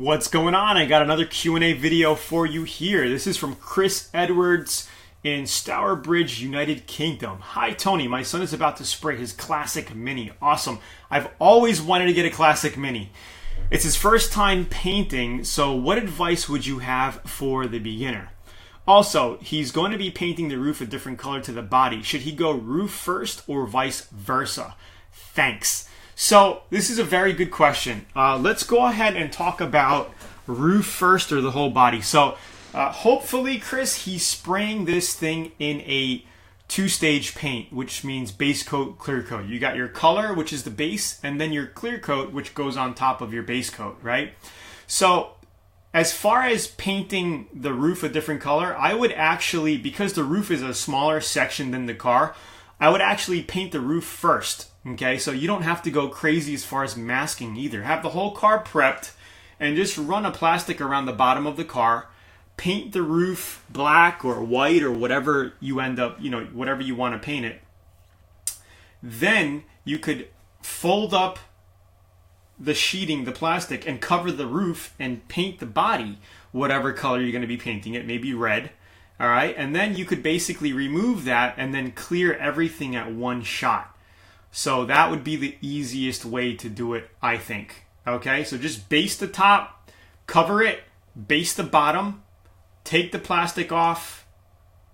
What's going on? I got another Q&A video for you here. This is from Chris Edwards in Stourbridge, United Kingdom. Hi Tony, my son is about to spray his Classic Mini. Awesome. I've always wanted to get a Classic Mini. It's his first time painting, so what advice would you have for the beginner? Also, he's going to be painting the roof a different color to the body. Should he go roof first or vice versa? Thanks. So this is a very good question. Let's go ahead and talk about roof first or the whole body. So hopefully, Chris, he's spraying this thing in a two-stage paint, which means base coat, clear coat. You got your color, which is the base, and then your clear coat, which goes on top of your base coat, right? So as far as painting the roof a different color, I would actually, because the roof is a smaller section than the car, I would actually paint the roof first. Okay, so you don't have to go crazy as far as masking either. Have the whole car prepped and just run a plastic around the bottom of the car. Paint the roof black or white or whatever you end up, whatever you want to paint it. Then you could fold up the sheeting, the plastic, and cover the roof and paint the body whatever color you're going to be painting it, maybe red. All right, and then you could basically remove that and then clear everything at one shot. So that would be the easiest way to do it, I think. Okay, so just base the top, cover it, base the bottom, take the plastic off,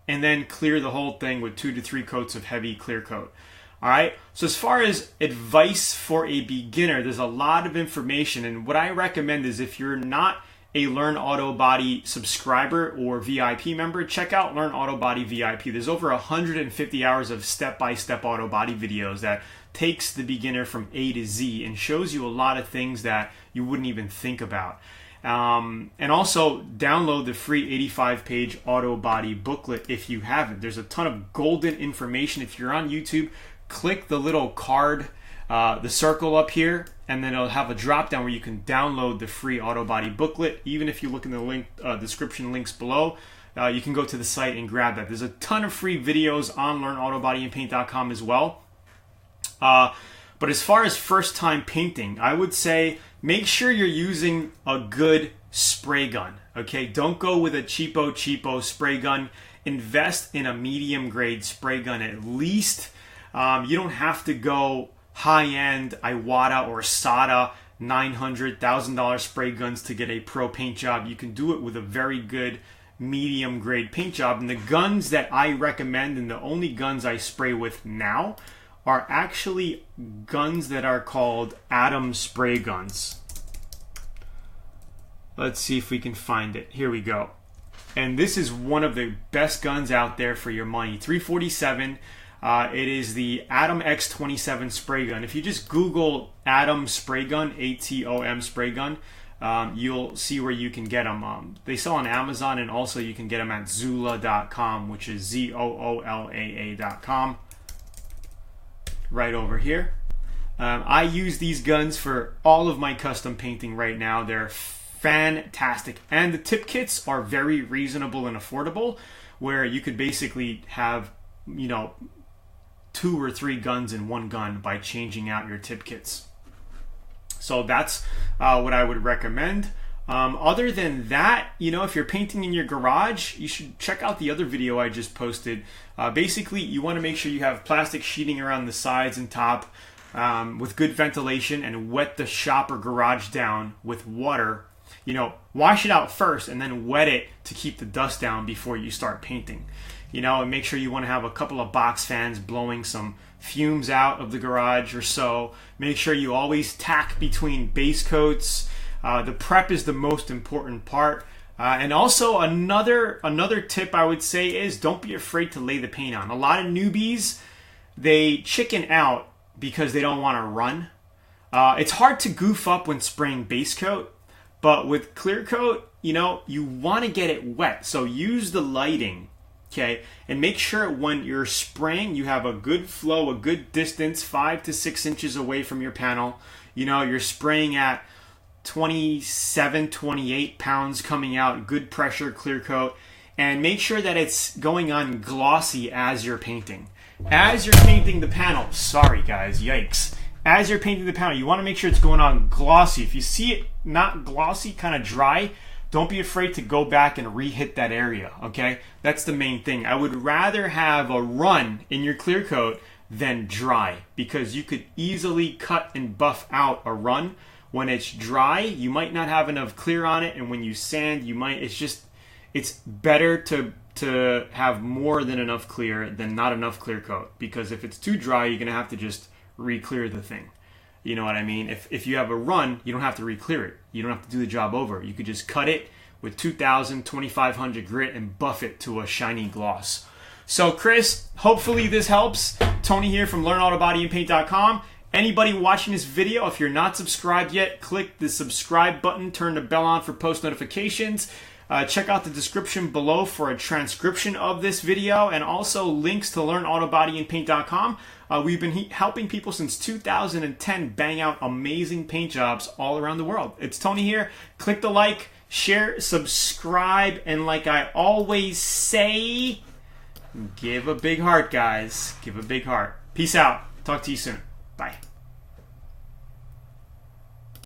and then clear the whole thing with 2 to 3 coats of heavy clear coat. All right, so as far as advice for a beginner, there's a lot of information, and what I recommend is if you're not a Learn Auto Body subscriber or VIP member, check out Learn Auto Body VIP. There's over 150 hours of step-by-step auto body videos that takes the beginner from A to Z and shows you a lot of things that you wouldn't even think about. And also download the free 85-page auto body booklet if you haven't. There's a ton of golden information. If you're on YouTube, click the little card, the circle up here, and then it'll have a drop down where you can download the free auto body booklet. Even if you look in the link description links below, you can go to the site and grab that. There's a ton of free videos on LearnAutoBodyAndPaint.com as well. But as far as first time painting, I would say make sure you're using a good spray gun. Okay, don't go with a cheapo spray gun. Invest in a medium grade spray gun at least. You don't have to go high-end Iwata or Sada $900,000 spray guns to get a pro paint job. You can do it with a very good medium grade paint job. And the guns that I recommend, and the only guns I spray with now, are actually guns that are called Atom spray guns. Let's see if we can find it. Here we go. And this is one of the best guns out there for your money. .347. It is the Atom X27 spray gun. If you just Google Atom spray gun, ATOM spray gun, you'll see where you can get them. They sell on Amazon, and also you can get them at Zoola.com, which is ZOOLAA.com. Right over here. I use these guns for all of my custom painting right now. They're fantastic. And the tip kits are very reasonable and affordable, where you could basically have, 2 or 3 guns in one gun by changing out your tip kits. So that's what I would recommend. Other than that, if you're painting in your garage, you should check out the other video I just posted. Basically, you want to make sure you have plastic sheeting around the sides and top with good ventilation, and wet the shop or garage down with water. Wash it out first and then wet it to keep the dust down before you start painting. And make sure you want to have a couple of box fans blowing some fumes out of the garage or so. Make sure you always tack between base coats. The prep is the most important part. And also another tip I would say is don't be afraid to lay the paint on. A lot of newbies, they chicken out because they don't want to run. It's hard to goof up when spraying base coat, but with clear coat, you want to get it wet. So use the lighting. Okay, and make sure when you're spraying, you have a good flow, a good distance, 5 to 6 inches away from your panel. You're spraying at 27, 28 pounds coming out, good pressure, clear coat, and make sure that it's going on glossy as you're painting. As you're painting the panel, sorry guys, yikes. as you're painting the panel, you want to make sure it's going on glossy. If you see it not glossy, kind of dry, don't be afraid to go back and re-hit that area, okay? That's the main thing. I would rather have a run in your clear coat than dry, because you could easily cut and buff out a run. When it's dry, you might not have enough clear on it, and when you sand, you might, it's better to have more than enough clear than not enough clear coat, because if it's too dry, you're gonna have to just re-clear the thing. You know what I mean? If you have a run, you don't have to re-clear it. You don't have to do the job over. You could just cut it with 2000, 2500 grit and buff it to a shiny gloss. So Chris, hopefully this helps. Tony here from LearnAutoBodyAndPaint.com. Anybody watching this video, if you're not subscribed yet, click the subscribe button, turn the bell on for post notifications. Check out the description below for a transcription of this video, and also links to LearnAutoBodyAndPaint.com. We've been helping people since 2010 bang out amazing paint jobs all around the world. It's Tony here. Click the like, share, subscribe, and like I always say, give a big heart, guys. Give a big heart. Peace out. Talk to you soon. Bye.